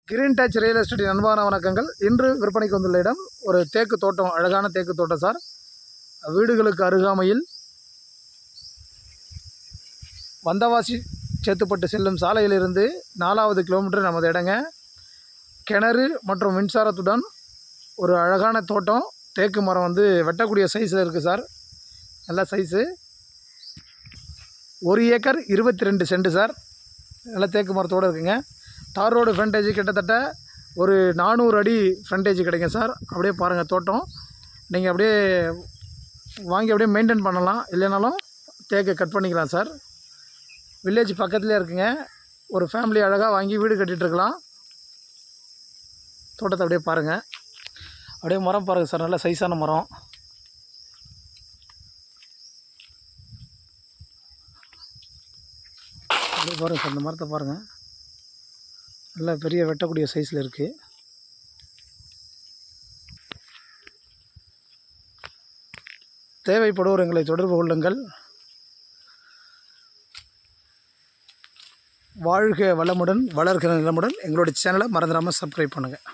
Green touch real estate அன்பான வணக்கங்கள். இன்று விற்பனைக்கு வந்துள்ள இடம் ஒரு தேக்கு தோட்டம், அழகான தேக்கு தோட்டம் சார். வீடுகளுக்கு அருகாமையில் வந்தவாசி சேத்துப்பட்டு செல்லும் சாலையிலிருந்து 4வது கிலோமீட்டர் நமது இடங்க. கிணறு மற்றும் மின்சாரத்துடன் ஒரு அழகான தோட்டம். தேக்கு மரம் வந்து வெட்டக்கூடிய சைஸில் இருக்குது சார். நல்ல சைஸு. 1 acre 22 send sir. நல்ல தேக்கு மரத்தோடு இருக்குங்க. தார் ரோடு ஃப்ரண்டேஜ் கிட்டத்தட்ட ஒரு 400 அடி ஃப்ரண்டேஜ் கிடைக்கும் சார். அப்படியே பாருங்கள் தோட்டம். நீங்கள் அப்படியே வாங்கி அப்படியே மெயின்டைன் பண்ணலாம், இல்லைனாலும் தேக்கை கட் பண்ணிக்கலாம் சார். வில்லேஜ் பக்கத்துலேயே இருக்குங்க. ஒரு ஃபேமிலி அழகாக வாங்கி வீடு கட்டிகிட்ருக்கலாம். தோட்டத்தை அப்படியே பாருங்கள். அப்படியே மரம் பாருங்கள் சார், நல்ல சைஸான மரம். அப்படியே பாருங்கள் சார், இந்த மரத்தை பாருங்கள். நல்ல பெரிய வெட்டக்கூடிய சைஸில் இருக்குது. தேவைப்படுவோர் எங்களை தொடர்பு கொள்ளுங்கள். வாழ்க வளமுடன், வளர்கிற நிலமுடன். எங்களுடைய சேனலை மறந்துடாமல் சப்ஸ்கிரைப் பண்ணுங்கள்.